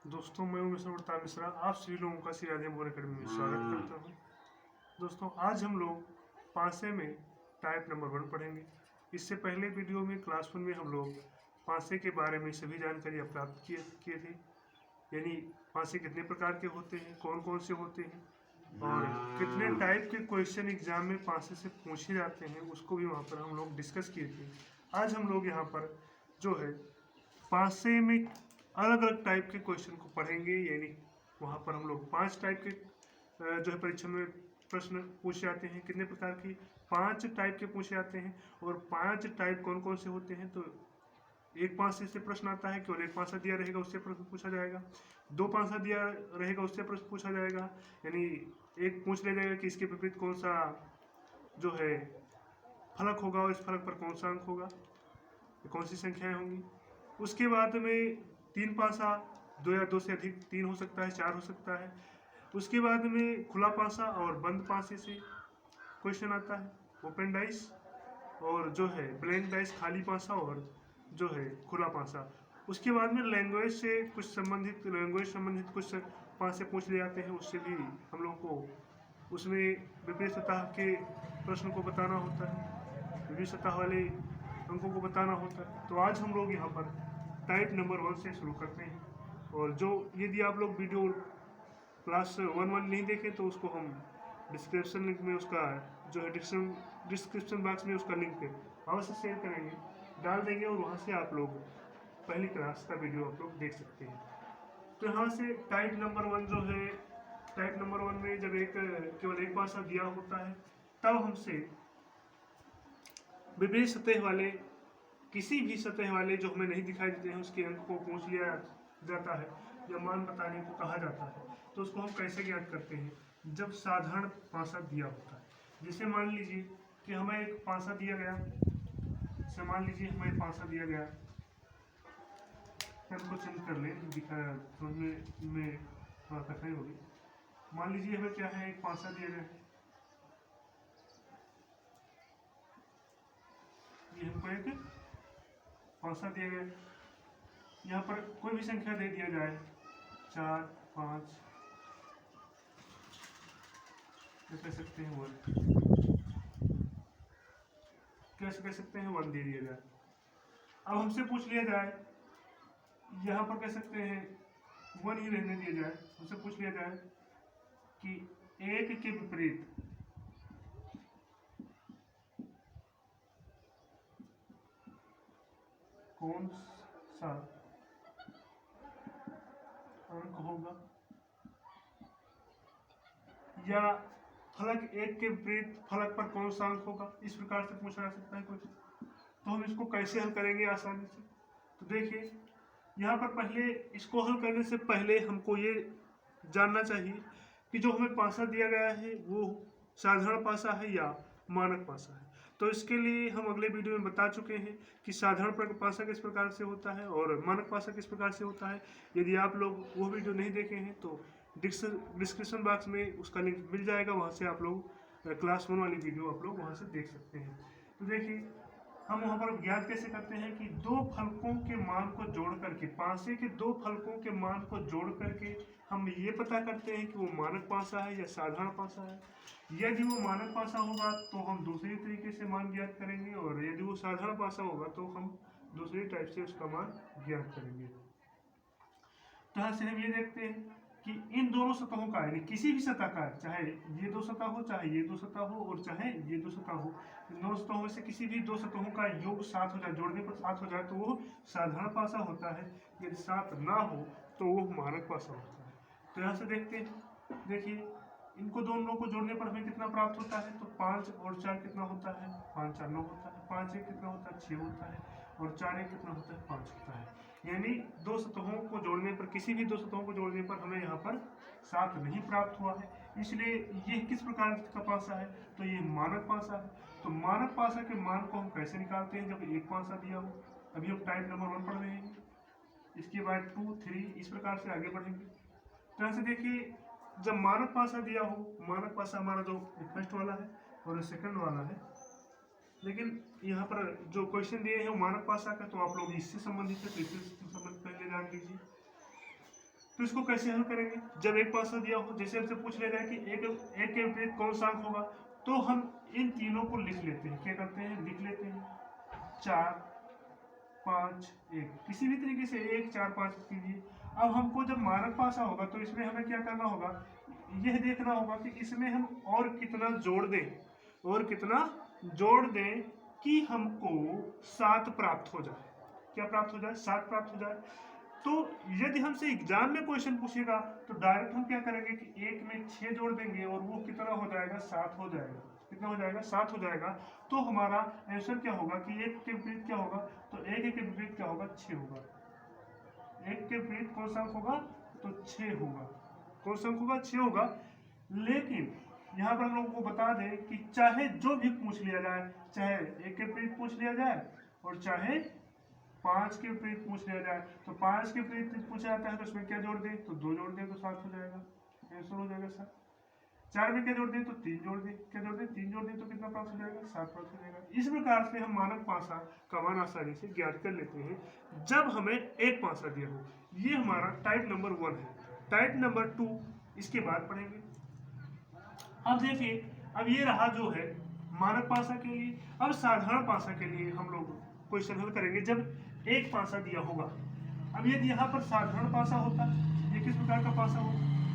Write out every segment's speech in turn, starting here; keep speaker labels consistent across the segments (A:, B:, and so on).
A: दोस्तों, मैं हूं मिस्टर मिश्रा। आप सभी लोगों का श्री राधे मोहन अकेडमी में स्वागत करता हूं। दोस्तों, आज हम लोग पांसे में टाइप नंबर 1 पढ़ेंगे। इससे पहले वीडियो में क्लास 1 में हम लोग पांसे के बारे में सभी जानकारियाँ प्राप्त किए थे, यानी पांसे कितने प्रकार के होते हैं, कौन कौन से होते हैं और कितने टाइप के क्वेश्चन एग्जाम में पांसे से पूछे जाते हैं, उसको भी वहाँ पर हम लोग डिस्कस किए थे। आज हम लोग यहाँ पर जो है पांसे में अलग अलग टाइप के क्वेश्चन को पढ़ेंगे, यानी वहाँ पर हम लोग 5 टाइप के जो है परीक्षा में प्रश्न पूछे जाते हैं। कितने प्रकार की? 5 टाइप के पूछे जाते हैं। और 5 टाइप कौन कौन से होते हैं? तो एक पांसे से प्रश्न आता है, केवल एक पांसा दिया रहेगा उससे प्रश्न पूछा जाएगा। 2 पांसा दिया रहेगा उससे प्रश्न पूछा जाएगा, यानी एक पूछ लिया जाएगा कि इसके विपरीत कौन सा जो है फलक होगा और इस फलक पर कौन सा अंक होगा, कौन सी संख्याएं होंगी। उसके बाद में 3 पासा, 2 या 2 से अधिक, 3 हो सकता है, 4 हो सकता है। उसके बाद में खुला पासा और बंद पासे से क्वेश्चन आता है, ओपन डाइस और जो है ब्लैंक डाइस, खाली पासा और जो है खुला पासा। उसके बाद में लैंग्वेज से कुछ संबंधित कुछ पासे पूछ ले जाते हैं, उससे भी हम लोग को उसमें विपरीत सतह के प्रश्न को बताना होता है, विपरीत सतह वाले अंकों को बताना होता है। तो आज हम लोग यहाँ पर टाइप नंबर 1 से शुरू करते हैं। और जो यदि आप लोग वीडियो क्लास 1 नहीं देखें तो उसको हम डिस्क्रिप्शन लिंक में उसका जो है डिस्क्रिप्शन बॉक्स में उसका लिंक अवश्य शेयर करेंगे, डाल देंगे, और वहाँ से आप लोग पहली क्लास का वीडियो आप लोग देख सकते हैं। तो यहाँ से टाइप नंबर 1 जो है, टाइप नंबर 1 में जब केवल एक पासा दिया होता है, तब हमसे विपरीत सतह वाले, किसी भी सतह वाले जो हमें नहीं दिखाई देते हैं, उसके अंक को पूछ लिया जाता है या मान बताने को कहा जाता है। तो उसको हम कैसे ज्ञात करते हैं? जब साधारण पासा दिया होता है, जैसे मान लीजिए कि हमें एक पासा दिया गया, जैसे मान लीजिए हमें पासा दिया गया, हमको चेंज कर लें, दिखा समझने में थोड़ा कठिनाई होगी। मान लीजिए हमें क्या है, एक पासा दिया गया है, ये हमको एक पासा दिया गया, यहाँ पर कोई भी संख्या दे दिया जाए, 4, 5, कह सकते हैं 1, कैसे कह सकते हैं 1 दे दिया जाए। अब हमसे पूछ लिया जाए, यहाँ पर कह सकते हैं 1 ही रहने दिया जाए। हमसे पूछ लिया जाए कि 1 के विपरीत कौन सा अंक होगा, या फलक 1 के विपरीत फलक पर कौन सा अंक होगा, इस प्रकार से पूछा जा सकता है कुछ। तो हम इसको कैसे हल करेंगे आसानी से? तो देखिए, यहाँ पर पहले इसको हल करने से पहले हमको ये जानना चाहिए कि जो हमें पासा दिया गया है वो साधारण पासा है या मानक पासा है। तो इसके लिए हम अगले वीडियो में बता चुके हैं कि साधारण पासा किस प्रकार से होता है और मानक पासा किस प्रकार से होता है। यदि आप लोग वो वीडियो नहीं देखे हैं तो डिस्क्रिप्शन बॉक्स में उसका लिंक मिल जाएगा, वहाँ से आप लोग क्लास 1 वाली वीडियो आप लोग वहाँ से देख सकते हैं। तो देखिए, हम वहाँ पर ज्ञात कैसे करते हैं कि 2 फलकों के मान को जोड़ करके, पासे के 2 फलकों के मान को जोड़ करके हम ये पता करते हैं कि वो मानक पासा है या साधारण पासा है। यदि वो मानक पासा होगा तो हम दूसरी तरीके से मान ज्ञात करेंगे, और यदि वो साधारण पासा होगा तो हम दूसरी टाइप से उसका मान ज्ञात करेंगे। तो यहाँ से हम ये देखते हैं कि इन दोनों सतहों का, यानी किसी भी सतह का, चाहे ये 2 सतह हो, चाहे ये 2 सतह हो, और चाहे ये 2 सतह हो, इन दोनों सतहों में से किसी भी 2 सतहों का योग 7 हो जाए, जोड़ने पर 7 हो जाए, तो वो साधारण पासा होता है। यदि 7 ना हो तो वो मानक पासा होता है। तो यहाँ से देखते हैं, देखिए इनको दोनों को जोड़ने पर हमें कितना प्राप्त होता है? तो 5 और 4 कितना होता है? 5 4 9 होता है। 5 1 कितना होता है? 6 होता है। और 4 1 कितना होता है? 5 होता है। यानी 2 सतहों को जोड़ने पर, किसी भी 2 सतहों को जोड़ने पर हमें यहाँ पर 7 नहीं प्राप्त हुआ है। इसलिए ये किस प्रकार का पासा है? तो ये मानक पासा है। तो मानक पासा के मान को हम कैसे निकालते हैं? जब एक पासा दिया हो। अभी हम टाइप नंबर 1 पढ़ रहे हैं, इसके बाद 2 3 इस प्रकार से आगे बढ़ेंगे। तो यहाँ से देखिए, जब मानक पासा दिया हो, मानक पासा हमारा जो फर्स्ट वाला है और सेकंड वाला है, लेकिन यहाँ पर जो क्वेश्चन दिए हैं वो मानक पासा का, तो आप लोग इससे संबंधित है तो इससे संबंधित पहले जान लीजिए। तो इसको कैसे हल करेंगे? जब एक पासा दिया हो, जैसे हमसे पूछ लिया जाए कि एक के विपरीत कौन सा अंक होगा, तो हम इन तीनों को लिख लेते हैं। क्या करते हैं? लिख लेते हैं 4 5 1, किसी भी तरीके से 1 4 5 कीजिए। अब हमको जब मानक पासा होगा तो इसमें हमें क्या करना होगा? यह देखना होगा कि इसमें हम और कितना जोड़ दें, और कितना जोड़ दें कि हमको 7 प्राप्त हो जाए। क्या प्राप्त हो जाए? 7 प्राप्त हो जाए। तो यदि हमसे एग्जाम में क्वेश्चन पूछेगा तो डायरेक्ट हम क्या करेंगे कि 1 में 6 जोड़ देंगे और वो कितना हो जाएगा? 7 हो जाएगा। कितना हो जाएगा? 7 हो जाएगा। तो हमारा आंसर क्या होगा कि 1 के विपरीत क्या होगा? तो 1 के विपरीत क्या होगा? 6 होगा। 1 के विपरीत कौन सा अंक होगा? तो 6 होगा। कौन सा अंक होगा? 6 होगा। लेकिन यहाँ पर हम लोगों को बता दें कि चाहे जो भी पूछ लिया जाए, चाहे 1 के विपरीत पूछ लिया जाए और चाहे 5 के विपरीत पूछ लिया जाए, तो 5 के विपरीत पूछा जाता है तो उसमें क्या जोड़ दें? तो 2 जोड़ दें तो 7 हो जाएगा। आंसर हो जाएगा 7। 4 में क्या जोड़ दें? तो 3 जोड़ दें। क्या जोड़ दें? 3 जोड़ दें तो कितना प्राप्त हो जाएगा? 7 प्राप्त हो जाएगा। इस प्रकार से हम मानक पासा का मान आसानी से ज्ञात कर लेते हैं जब हमें एक पासा दिया हो। ये हमारा टाइप नंबर 1 है। टाइप नंबर 2 इसके बाद पढ़ेंगे। अब देखिए, अब ये रहा जो है मानक पासा के लिए। अब साधारण पासा के लिए हम लोग क्वेश्चन हल करेंगे जब एक पासा दिया होगा। अब यदि यहाँ पर साधारण पासा होता, ये किस प्रकार का पासा हो?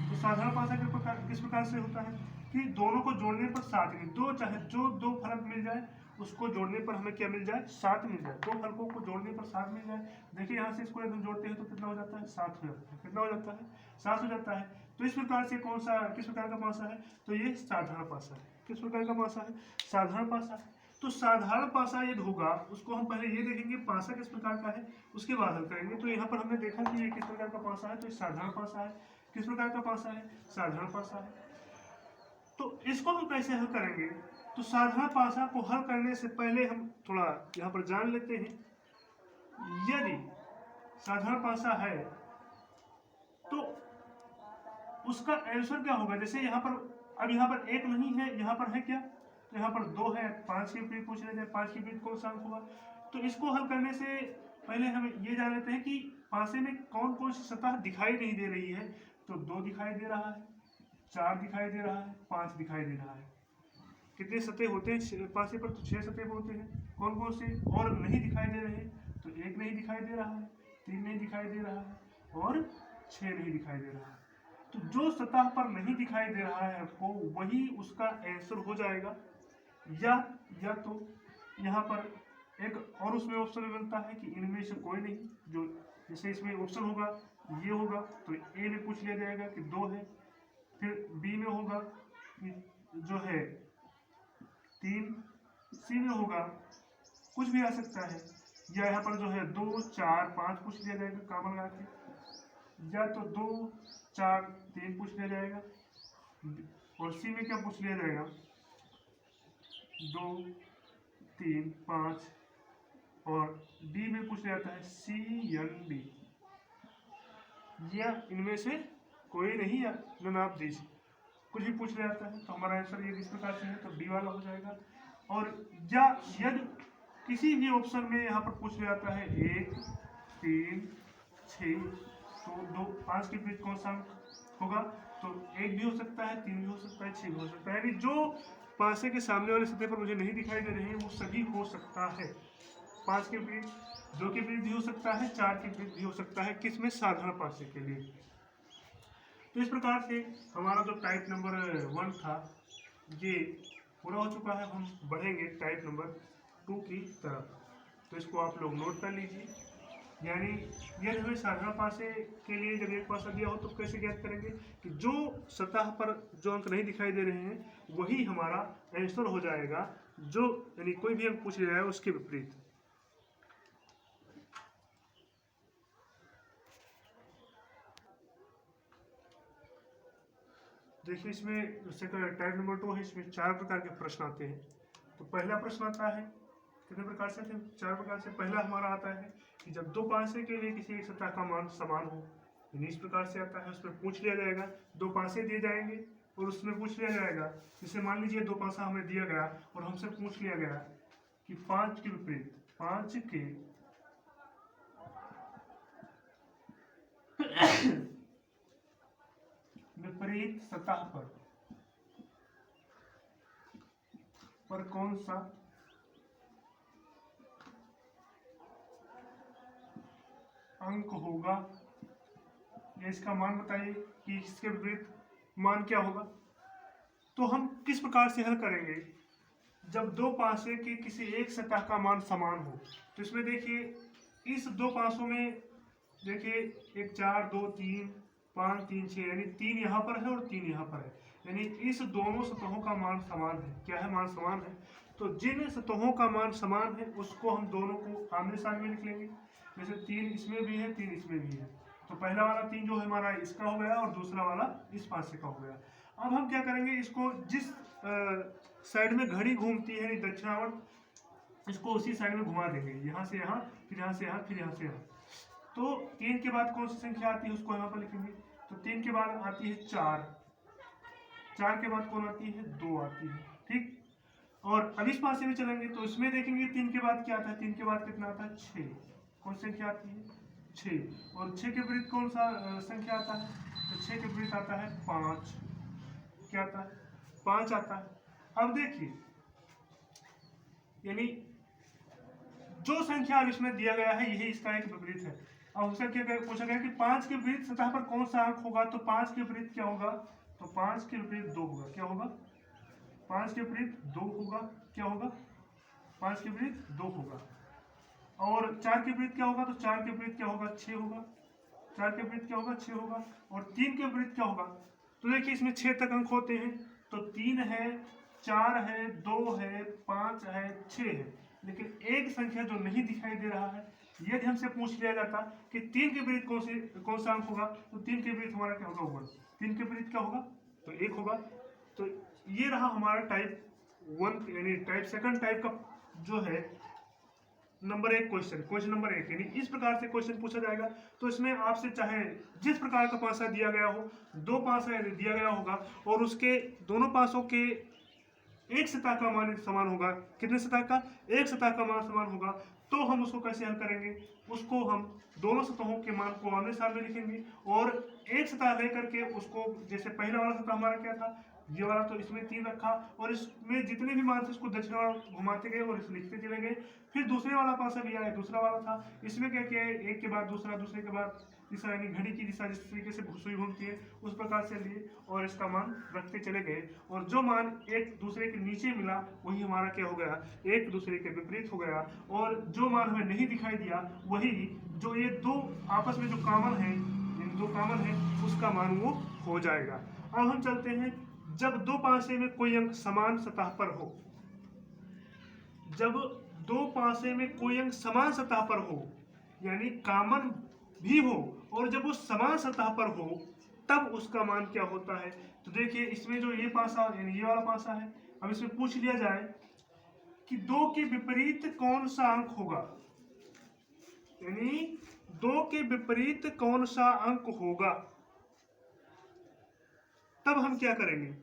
A: तो साधारण पासा के प्रकार किस प्रकार से होता है कि दोनों को जोड़ने पर 7 मिले, दो चाहे जो दो फलक मिल जाए उसको जोड़ने पर हमें क्या मिल जाए? 7 मिल जाए। दो फलकों को जोड़ने पर 7 मिल जाए। देखिए यहाँ से इसको यदि हम जोड़ते हैं तो कितना हो जाता है? 7 हो जाता है। कितना हो जाता है? 7 हो जाता है। तो इस प्रकार से कौन सा किस प्रकार का पासा है? तो ये साधारण पासा है। किस प्रकार का पासा है? साधारण पासा है। तो साधारण पासा यदि होगा उसको हम पहले ये देखेंगे पासा किस प्रकार का है, उसके बाद हल करेंगे। तो यहाँ पर हमने देखा कि ये किस प्रकार का पासा है, तो ये साधारण पासा है। किस प्रकार का पासा है? साधारण पासा है। तो इसको हम कैसे हल करेंगे? तो साधारण पासा को हल करने से पहले हम थोड़ा यहाँ पर जान लेते हैं। यदि साधारण पासा है तो उसका आंसर क्या होगा? जैसे यहाँ पर, अब यहाँ पर 1 नहीं है, यहाँ पर है क्या? तो यहाँ पर 2 है। 5 के विपरीत पूछ लेते हैं, 5 के विपरीत कौन सा अंक होगा? तो इसको हल करने से पहले हम ये जान लेते हैं कि पासे में कौन कौन सी सतह दिखाई नहीं दे रही है। तो 2 दिखाई दे रहा है, 4 दिखाई दे रहा है, 5 दिखाई दे रहा है। कितने सतह होते हैं पासे पर? तो 6 सतह होते हैं। कौन कौन से? और नहीं दिखाई दे रहे, तो 1 नहीं दिखाई दे रहा है, 3 नहीं दिखाई दे रहा है और 6 नहीं दिखाई दे रहा है। तो जो सतह पर नहीं दिखाई दे रहा है आपको, वही उसका आंसर हो जाएगा। या तो यहाँ पर एक और उसमें ऑप्शन मिलता है कि इनमें से कोई नहीं, जो जैसे इसमें ऑप्शन होगा ये होगा तो ए में पूछ लिया जाएगा कि 2 है, फिर बी में होगा कि जो है 3, सी में होगा कुछ भी आ सकता है, या यहाँ पर जो है 2 4 5 पूछ लिया जाएगा कॉमन लगा के, या तो 2 4 3 पूछ लिया जाएगा, और सी में क्या पूछ लिया जाएगा? 2 3 5, और डी में पूछ लिया जाता है सी एन डी, या इनमें से कोई नहीं, या नन ऑफ दिस, कुछ भी पूछ लिया जाता है। तो हमारा आंसर ये इस प्रकार से है, तो डी वाला हो जाएगा। और या यदि किसी भी ऑप्शन में यहाँ पर पूछ लिया जाता है 1 3 6, तो 2 5 के बीच कौन सा होगा? तो 1 भी हो सकता है, 3 भी हो सकता है, 6 भी हो सकता है। यानी जो पासे के सामने वाले सतह पर मुझे नहीं दिखाई दे रहे हैं वो सभी हो सकता है। 5 के बीच, 2 के बीच भी हो सकता है, 4 के बीच भी हो सकता है। किसमें? साधारण पासे के लिए। तो इस प्रकार से हमारा जो टाइप नंबर 1 था ये पूरा हो चुका है। हम बढ़ेंगे टाइप नंबर 2 की तरफ। तो इसको आप लोग नोट कर लीजिए। यानी यदि हमें साधारण पासे के लिए जब एक पासा दिया हो तो कैसे ज्ञात करेंगे कि जो सतह पर जो अंक नहीं दिखाई दे रहे हैं वही हमारा आंसर हो जाएगा, जो यानी कोई भी अंक पूछ लिया जाए उसके विपरीत। देखिए इसमें जैसे टाइप नंबर 2 है, इसमें 4 प्रकार के प्रश्न आते हैं। तो पहला प्रश्न आता है, कितने प्रकार से थे? 4 प्रकार से। पहला हमारा आता है कि जब दो पासे के लिए किसी एक सतह का मान समान हो, इस प्रकार से आता है। उसमें पूछ लिया जाएगा, दो पासे दिए जाएंगे और उसमें पूछ लिया जाएगा, जैसे मान लीजिए दो पासा हमें दिया गया और हमसे पूछ लिया गया कि 5 के विपरीत 5 के विपरीत सतह पर कौन सा अंक होगा, या इसका मान बताइए कि इसके विपरीत मान क्या होगा। तो हम किस प्रकार से हल करेंगे, जब दो पासे के किसी एक सतह का मान समान हो। तो इसमें देखिए इस दो पासों में देखिए 1 4 2 3 5 3 6 यानी 3 यहाँ पर है और 3 यहाँ पर है, यानी इस दोनों सतहों का मान समान है। क्या है, मान समान है। तो जिन सतहों का मान समान है उसको हम दोनों को आमने सामने लिख लेंगे। जैसे 3 इसमें भी है 3 इसमें भी है, तो पहला वाला 3 जो है हमारा इसका हो गया और दूसरा वाला इस पासे का हो गया। अब हम क्या करेंगे, इसको जिस साइड में घड़ी घूमती है दक्षिणावर्त, इसको उसी साइड में घुमा देंगे, यहाँ से यहाँ, फिर यहाँ से यहाँ, फिर यहाँ से यहाँ। तो 3 के बाद कौन सी संख्या आती है उसको यहाँ पर लिखेंगे। तो 3 के बाद आती है 4, 4 के बाद कौन आती है, 2 आती है, ठीक। और अब इस पासे में चलेंगे तो इसमें देखेंगे 3 के बाद क्या आता है, 3 के बाद कितना आता है, 6। कौन सी संख्या आती है, 6। और 6 के विपरीत कौन सा संख्या आता है, तो 6 के विपरीत आता है 5। क्या आता है, 5 आता है। अब देखिए यानी जो संख्या अब इसमें दिया गया है यही इसका एक विपरीत है। अब हमसे क्या पूछा गया कि 5 के विपरीत सतह पर कौन सा अंक होगा। तो 5 के विपरीत क्या होगा, तो 5 के विपरीत 2 होगा। क्या होगा, 5 के विपरीत 2 होगा। क्या होगा, 5 के विपरीत 2 होगा। और 4 के विपरीत क्या होगा, तो 4 के विपरीत क्या होगा, 6 होगा। 4 के विपरीत क्या होगा, 6 होगा। और 3 के विपरीत क्या होगा, तो देखिए इसमें 6 तक अंक होते हैं। तो 3 है, 4 है, 2 है, 5 है, 6 है। लेकिन एक संख्या जो नहीं दिखाई दे रहा है, यदि हमसे पूछ लिया जाता कि 3 के विपरीत कौन सा अंक होगा, तो 3 के विपरीत हमारा क्या होगा, 1। 3 के विपरीत क्या होगा, तो 1 होगा। तो ये रहा हमारा टाइप 1 यानी टाइप सेकंड टाइप का जो है नंबर 1 क्वेश्चन नंबर 1। यानी इस प्रकार से क्वेश्चन पूछा जाएगा। तो इसमें आपसे चाहे जिस प्रकार का पासा दिया गया हो, 2 पासा दिया गया होगा और उसके दोनों पासों के एक सतह का मान समान होगा। कितने सतह का, एक सतह का मान समान होगा। तो हम उसको कैसे हल करेंगे, उसको हम दोनों सतहों के मान को आमने सामने लिखेंगे और एक सतह लेकर के उसको, जैसे पहला वाला सतह हमारा क्या था, ये वाला, तो इसमें 3 रखा और इसमें जितने भी मान थे उसको दक्षिणावर्त घुमाते गए और इसे लिखते चले गए। फिर दूसरे वाला पासा भी आया, दूसरा वाला था, इसमें क्या किया है, एक के बाद दूसरा, दूसरे के बाद तीसरा, यानी घड़ी की दिशा जिस तरीके से सुई घूमती है उस प्रकार से लिए और इसका मान रखते चले गए। और जो मान एक दूसरे के नीचे मिला वही हमारा क्या हो गया, एक दूसरे के विपरीत हो गया। और जो मान हमें नहीं दिखाई दिया वही जो ये दो आपस में जो कॉमन है, इन दो कॉमन है, उसका मान वो हो जाएगा। अब हम चलते हैं, जब दो पासे में कोई अंक समान सतह पर हो, जब दो पासे में कोई अंक समान सतह पर हो यानी कॉमन भी हो और जब वो समान सतह पर हो तब उसका मान क्या होता है। तो देखिए इसमें जो ये पासा यानी ये वाला पासा है, अब इसमें पूछ लिया जाए कि 2 के विपरीत कौन सा अंक होगा, यानी 2 के विपरीत कौन सा अंक होगा, तब हम क्या करेंगे।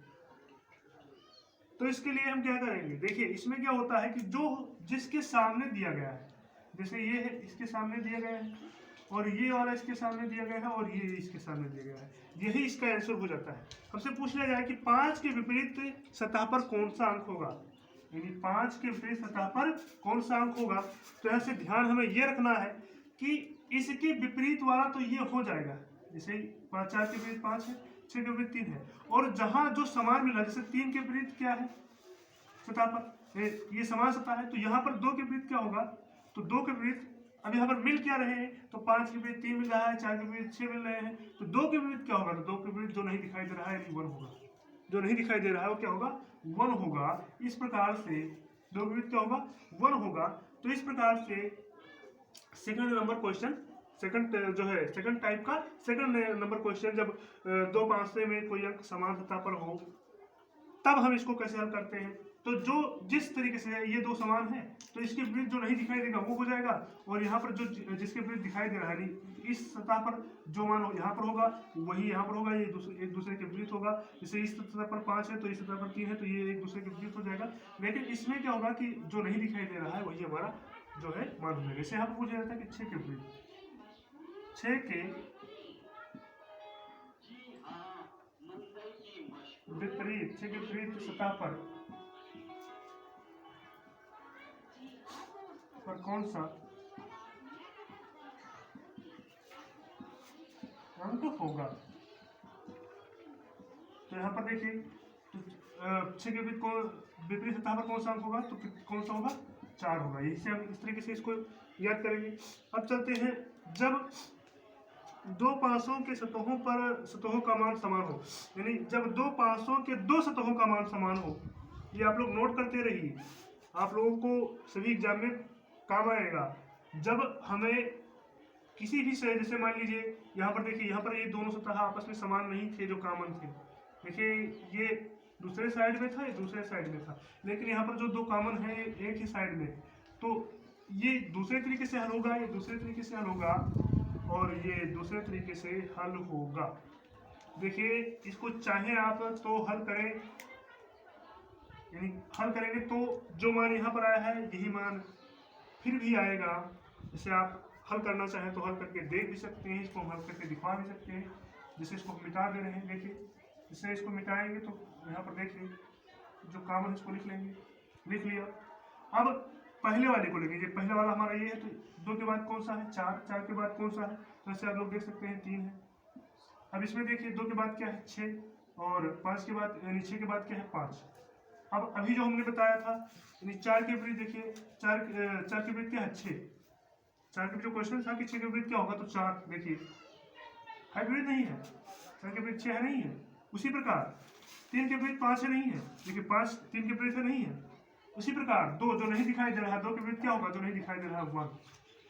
A: तो इसके लिए हम क्या करेंगे, देखिए इसमें क्या होता है कि जो जिसके सामने दिया गया है, जैसे ये है इसके सामने दिया गया है और ये वाला इसके सामने दिया गया है और ये इसके सामने दिया गया है, यही इसका आंसर हो जाता है। हमसे पूछ लिया जाए कि 5 के विपरीत सतह पर कौन सा अंक होगा, यानी 5 के विपरीत सतह पर कौन सा अंक होगा। तो ऐसे ध्यान हमें ये रखना है कि इसके विपरीत वाला तो ये हो जाएगा, जैसे 5 4 के विपरीत 5 है, 6 के विपरीत 3 है। और जहां जो समान मिला, जैसे 3 के विपरीत क्या है सतह पर, ये समान सतह है, तो यहाँ पर 2 के विपरीत क्या होगा, तो 2 के विपरीत अब यहाँ पर मिल क्या रहे हैं, तो 5 के विपरीत 3 मिल रहा है, 4 के विपरीत 6 मिल रहे हैं, तो 2 के विपरीत क्या होगा, तो 2 के विपरीत जो नहीं दिखाई दे रहा है 1 होगा, जो नहीं दिखाई दे रहा है वो क्या होगा, 1 होगा। इस प्रकार से 2 के विपरीत क्या होगा, 1 होगा। तो इस प्रकार से सेकंड नंबर क्वेश्चन, सेकंड जो है सेकंड टाइप का सेकंड नंबर क्वेश्चन, जब दो पासे में कोई अंक समान सतह पर हो तब हम इसको कैसे हल करते हैं। तो जो जिस तरीके से ये दो समान है तो इसके विपरीत जो नहीं दिखाई देगा वो हो जाएगा, और यहाँ पर जो जिसके विपरीत दिखाई दे रहा है इस सतह पर जो मान यहाँ पर होगा वही यहाँ पर होगा, ये एक दूसरे के विपरीत होगा। जैसे इस सतह पर 5 है तो इस सतह पर 3 है, तो ये एक दूसरे के विपरीत हो जाएगा। लेकिन इसमें क्या होगा कि जो नहीं दिखाई दे रहा है वही हमारा जो है मान होगा। जैसे यहाँ पर पूछा जाता है कि 6 के विपरीत, 6 के विपरीत के विपरीत सतह पर कौन सा अंक होगा। तो यहाँ पर देखिए, तो के विपरीत सतह पर कौन सा अंक होगा, तो कौन सा होगा, 4 होगा। इसे हम इस तरीके से इसको याद करेंगे। अब चलते हैं, जब दो पासों के सतहों का मान समान हो, यानी जब दो पासों के दो सतहों का मान समान हो, ये आप लोग नोट करते रहिए, आप लोगों को सभी एग्जाम में काम आएगा। जब हमें किसी भी से, जैसे मान लीजिए यहाँ पर देखिए, यहाँ पर ये दोनों सतह आपस में समान नहीं थे जो कॉमन थे। देखिए ये दूसरे साइड में था, ये दूसरे साइड में था, लेकिन यहाँ पर जो दो कॉमन है एक ही साइड में, तो ये दूसरे तरीके से हल होगा, ये दूसरे तरीके से हल होगा, और ये दूसरे तरीके से हल होगा। देखिए इसको चाहे आप तो हल करें, यानी हल करेंगे तो जो मान यहाँ पर आया है यही मान फिर भी आएगा। जैसे आप हल करना चाहें तो हल करके देख भी सकते हैं, इसको हम हल करके दिखा भी सकते हैं। जैसे इसको मिटा दे रहे हैं, देखिए जैसे इसको मिटाएंगे तो यहाँ पर देखिए जो कॉमन है इसको लिख लेंगे, लिख लिया। अब पहले वाले को लेंगे, पहले वाला हमारा ये है, तो 2 के बाद कौन सा है, 4, 4 के बाद कौन सा है, तो ऐसे आप लोग देख सकते हैं 3 है। अब इसमें देखिए 2 के बाद क्या है, 6, और 5 के बाद यानी 6 के बाद क्या है, 5। अब अभी जो हमने बताया था, यानी 4 के विपरीत देखिए, 4 के विपरीत क्या है, 6। 4 के जो क्वेश्चन था कि 6 के विपरीत क्या होगा, तो 4 देखिए हाइब्रिड नहीं है, 4 के विपरीत 6 है, नहीं है। उसी प्रकार 3 के विपरीत 5 है, नहीं है, देखिए 5 3 के विपरीत है, नहीं है। उसी प्रकार 2 जो नहीं दिखाई दे रहा है, 2 के विपरीत क्या होगा, जो नहीं दिखाई दे रहा है, 1,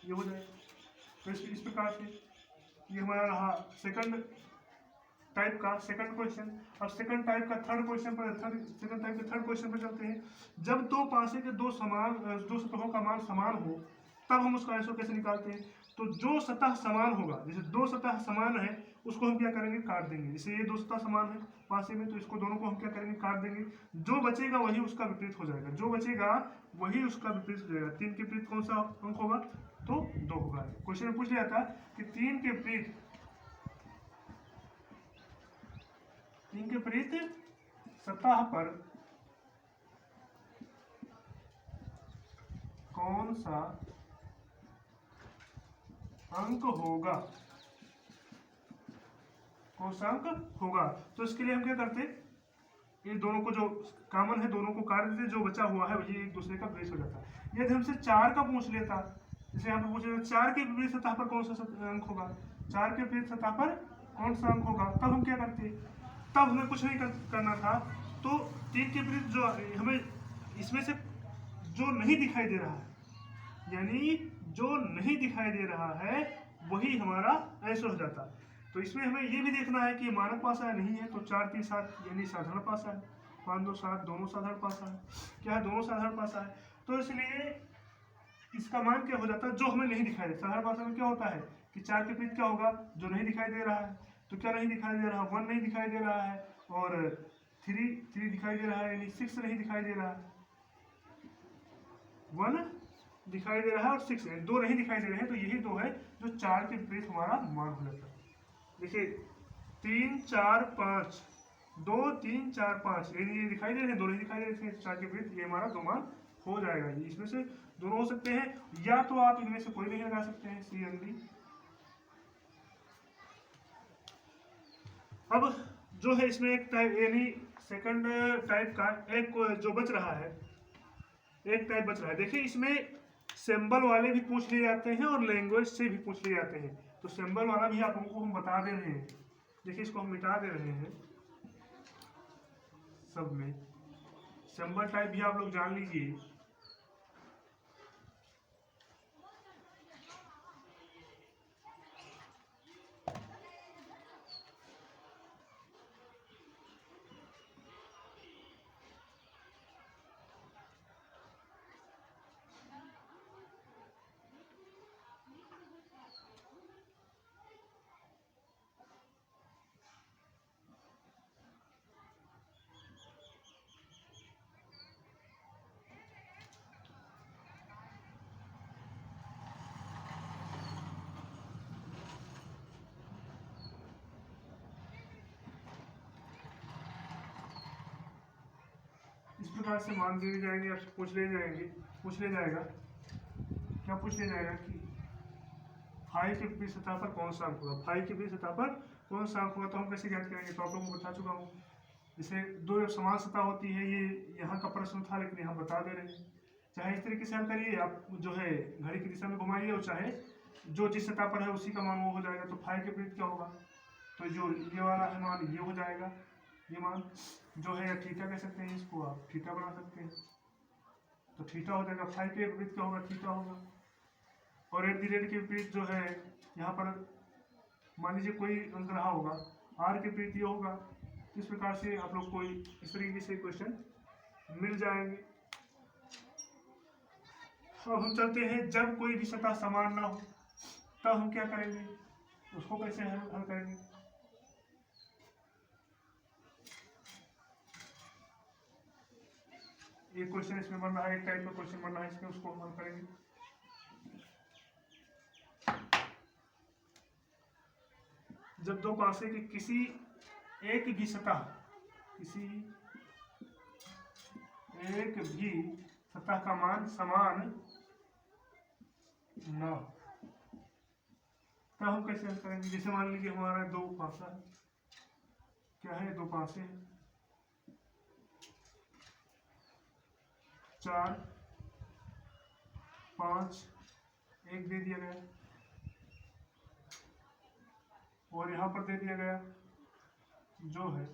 A: ये हो जाएगा। तो इस प्रकार से ये हमारा रहा सेकंड टाइप का सेकंड क्वेश्चन। अब सेकंड टाइप का थर्ड क्वेश्चन पर सेकंड टाइप के थर्ड क्वेश्चन पर चलते हैं। जब दो पासे के दो सतहों का मान समान हो, तब हम उसका आंसर कैसे निकालते हैं। तो जो सतह समान होगा, जैसे दो सतह समान है उसको हम क्या करेंगे, काट देंगे। जैसे ये दो सतह समान है पासे में, तो इसको दोनों को हम क्या करेंगे, काट देंगे। जो बचेगा वही उसका विपरीत हो जाएगा, जो बचेगा वही उसका विपरीत हो जाएगा। 3 के विपरीत कौन सा अंक होगा, तो 2 होगा। क्वेश्चन में पूछ लिया था कि 3 के विपरीत सतह पर कौन सा अंक होगा, कौन सा अंक होगा। तो इसके लिए हम क्या करते, ये दोनों को जो कॉमन है दोनों को काट देते, जो बचा हुआ है वही एक दूसरे का विपरीत हो जाता। यदि हमसे 4 का पूछ लेता, जैसे यहाँ पर पूछ लेता 4 के विपरीत सतह पर कौन सा अंक होगा, 4 के विपरीत सतह पर कौन सा अंक होगा, तब हम क्या करते, तब हमें कुछ नहीं करना था। तो 3 के विपरीत जो हमें इसमें से जो नहीं दिखाई दे रहा है, यानी जो नहीं दिखाई दे रहा है वही हमारा आंसर हो जाता। तो इसमें हमें ये भी देखना है कि मानक पासा है, नहीं है, तो 4 3 7 यानी साधारण पासा है, 5 2 7 दोनों साधारण पासा है, क्या है, दोनों साधारण पासा है। तो इसलिए इसका मान क्या हो जाता है, जो हमें नहीं दिखाई दे। साधारण पासा में क्या होता है कि 4 के विपरीत क्या होगा, जो नहीं दिखाई दे रहा है, तो क्या नहीं दिखाई दे रहा, 1 नहीं दिखाई दे रहा है, और 3 दिखाई दे रहा है, यानी 6 नहीं दिखाई दे रहा है, 1 दिखाई दे रहा है और 6 है, 2 नहीं दिखाई दे रहे हैं। तो यही 2 है जो 4 के विपरीत हमारा मान हो जाता है। देखिए 3 4 5, 2 3 4 5, ये दिखाई दे रहे हैं, 2 नहीं दिखाई दे रहे हैं, 4 के विपरीत ये हमारा 2 मान हो जाएगा। इसमें से दोनों हो सकते हैं, या तो आप इनमें से कोई नहीं लगा सकते हैं, सी एंड डी। अब जो है इसमें एक टाइप, यानी सेकंड टाइप का एक जो बच रहा है, एक टाइप बच रहा है। देखिए इसमें सिंबल वाले भी पूछ लिए जाते हैं और लैंग्वेज से भी पूछ लिए जाते हैं। तो सिंबल वाला भी आप लोगों को हम बता दे रहे हैं। देखिए इसको हम मिटा दे रहे हैं, सब में सिंबल टाइप भी आप लोग जान लीजिए। प्रकार से मान दिए जाएंगे, आपसे पूछ ले जाएगा क्या पूछ ले जाएगा कि फाई के विपरीत सतह पर कौन सा अंक होगा, फाई के विपरीत सतह पर कौन सा अंक होगा। तो हम कैसे ज्ञात करेंगे, तो आप लोगों को बता चुका हूँ। जैसे दो समान सतह होती है, ये यहाँ का प्रश्न था लेकिन यहाँ बता दे रहे हैं। चाहे इस तरीके से हल करिए, आप जो है घड़ी की दिशा में घुमाइए, और चाहे जो जिस सतह पर है उसी का मान वो हो जाएगा। तो फाई के विपरीत क्या होगा, तो जो ये वाला है मान ये हो जाएगा, ये मान जो है थीटा कह सकते हैं, इसको आप थीटा बना सकते हैं, तो थीटा हो जाएगा। फाई के विपरीत क्या होगा, थीटा होगा। और एट द रेट के विपरीत जो है यहाँ पर मान लीजिए कोई अंक रहा होगा, आर के विपरीत ये होगा। इस प्रकार से आप लोग को इस तरीके से क्वेश्चन मिल जाएंगे। अब हम चलते हैं, जब कोई भी सतह समान ना हो तब हम क्या करेंगे, उसको कैसे हल करेंगे। एक क्वेश्चन इसमें बन रहा है, एक टाइप का क्वेश्चन बन रहा है इसमें, उसको हम हल करेंगे। जब दो पासे की किसी एक भी सतह का मान समान न हो, तब हम कैसे हल करेंगे। जैसे मान लीजिए हमारा दो पासा है, क्या है, दो पासे हैं, 4, 5, 1 दे दिया गया, और यहाँ पर दे दिया गया जो है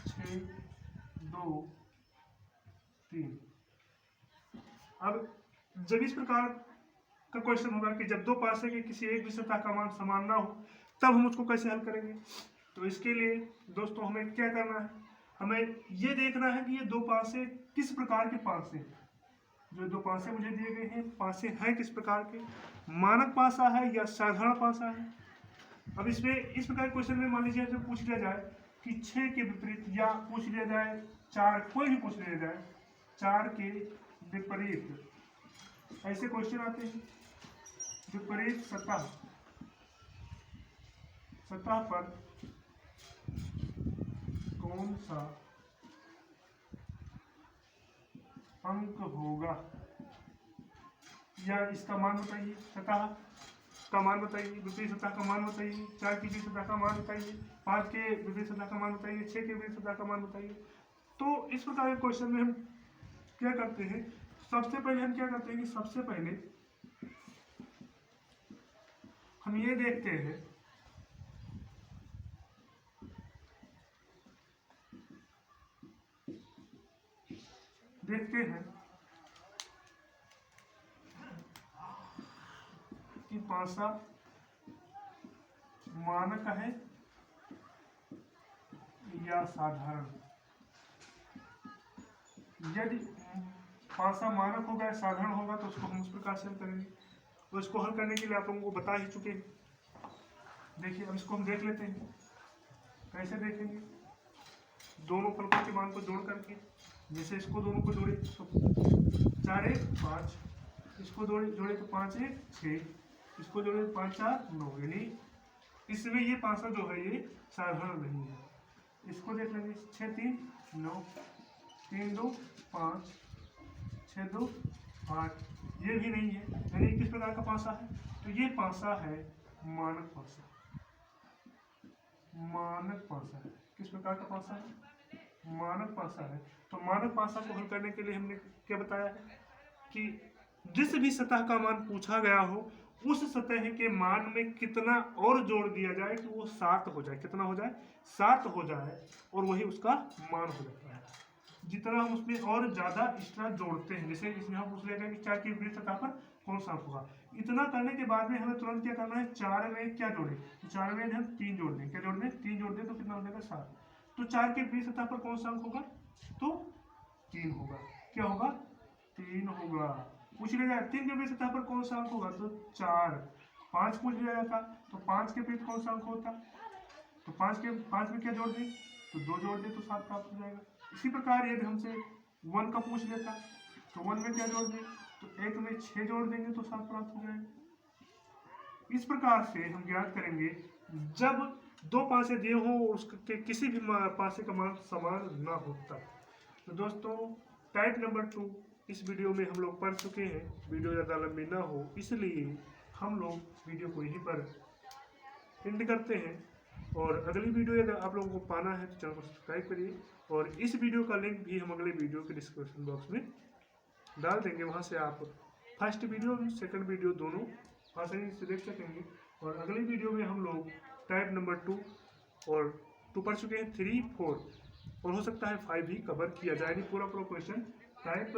A: 6, 2, 3। अब जब इस प्रकार का क्वेश्चन होगा कि जब दो पासे के किसी एक भी सतह का मान समान ना हो तब हम उसको कैसे हल करेंगे। तो इसके लिए दोस्तों हमें क्या करना है, हमें ये देखना है कि ये दो पासे किस प्रकार के पासे हैं। जो दो पासे मुझे दिए गए हैं, पासे हैं किस प्रकार के, मानक पासा है या साधारण पासा है। अब इसमें इस प्रकार क्वेश्चन में मान लीजिए जो पूछ लिया जाए कि 6 के विपरीत, या पूछ लिया जाए 4, कोई भी पूछ लिया जाए 4 के विपरीत, ऐसे क्वेश्चन आते हैं। विपरीत सतह पर कौन सा अंक होगा, या इसका मान बताइए, सतह का मान बताइए, विपरीत सतह का मान बताइए, 4 की विपरीत सतह का मान बताइए, 5 के विपरीत सतह का मान बताइए, 6 के विपरीत सतह का मान बताइए। तो इस प्रकार के क्वेश्चन में हम क्या करते हैं, सबसे पहले हम क्या करते हैं कि सबसे पहले हम ये देखते हैं कि पासा मानक है या साधारण। यदि पासा मानक होगा या साधारण होगा तो उसको हम उस प्रकार से हल करेंगे। तो इसको हल करने के लिए आप लोगों को बता ही चुके हैं। देखिए अब इसको हम देख लेते हैं, कैसे देखेंगे, दोनों फलकों के मान को जोड़ करके। जैसे इसको दोनों को जोड़े तो 4 1 5, इसको जोड़े तो 5 1 6, इसको जोड़े तो 5 4 9, यानी इसमें ये पासा जो है ये साधारण नहीं है। इसको देख लेंगे 6 3 9, 3 2 5, 6 2 8, ये भी नहीं है, यानी किस प्रकार का पासा है, तो ये पासा है मानक पासा। मानक पासा है, किस प्रकार का पासा है, मानक पासा है। तो मानक पासा को हल करने के लिए हमने क्या बताया है कि जिस भी सतह का मान पूछा गया हो उस सतह के मान में कितना और जोड़ दिया जाए कि वो 7 हो जाए। कितना हो जाए, 7 हो जाए, और वही उसका मान हो जाता है। जितना हम उसमें और ज्यादा एक्स्ट्रा जोड़ते हैं, जैसे इसमें हम पूछ लेंगे कि 4 की विपरीत सतह पर कौन सा होगा। इतना करने के बाद में हमें तुरंत क्या करना है, 4 में क्या जोड़े, तो 4 में हम 3 जोड़ दें। क्या जोड़ दें, 3 जोड़ दें तो कितना हो जाएगा 7। तो 4 के विपरीत सतह पर कौन सा अंक होगा, तो 3 होगा। क्या होगा, 3 होगा। पूछ लिया जाए 3 के विपरीत सतह पर कौन सा अंक होगा, तो 4। 5 पूछ लिया जाता तो 5 के विपरीत कौन सा अंक होता, तो 5 में क्या जोड़ दें, तो 2 जोड़ दें तो 7 प्राप्त हो जाएगा। इसी प्रकार यदि हमसे 1 का पूछ लेता तो 1 में क्या जोड़ दें, तो 1 में 6 जोड़ देंगे तो 7 प्राप्त हो जाएगा। इस प्रकार से हम ज्ञात करेंगे जब दो पासे दिए हों और उसके किसी भी पासे का मान समान ना होता। तो दोस्तों टाइप नंबर 2 इस वीडियो में हम लोग पढ़ चुके हैं। वीडियो ज़्यादा लंबी ना हो इसलिए हम लोग वीडियो को यहीं पर एंड करते हैं। और अगली वीडियो अगर आप लोगों को पाना है तो चैनल को सब्सक्राइब करिए, और इस वीडियो का लिंक भी हम अगले वीडियो के डिस्क्रिप्शन बॉक्स में डाल देंगे। वहाँ से आप फर्स्ट वीडियो सेकंड वीडियो दोनों आसानी से देख सकेंगे। और अगली वीडियो में हम लोग टाइप नंबर 2 और 2 पढ़ चुके हैं, 3, 4 और हो सकता है 5 भी कवर किया जाए। नहीं पूरा क्वेश्चन टाइप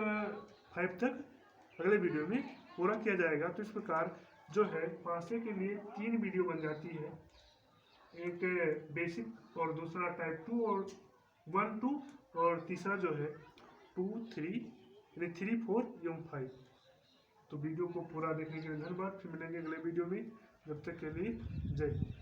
A: 5 तक अगले वीडियो में पूरा किया जाएगा। तो इस प्रकार जो है पासे के लिए 3 वीडियो बन जाती है, एक बेसिक और दूसरा टाइप 2 और 1, 2 और तीसरा जो है 2, 3 यानी 3, 4 एवं 5। तो वीडियो को पूरा देखने के लिए धन्यवाद। फिर मिलेंगे अगले वीडियो में, जब तक के लिए जय हिंद।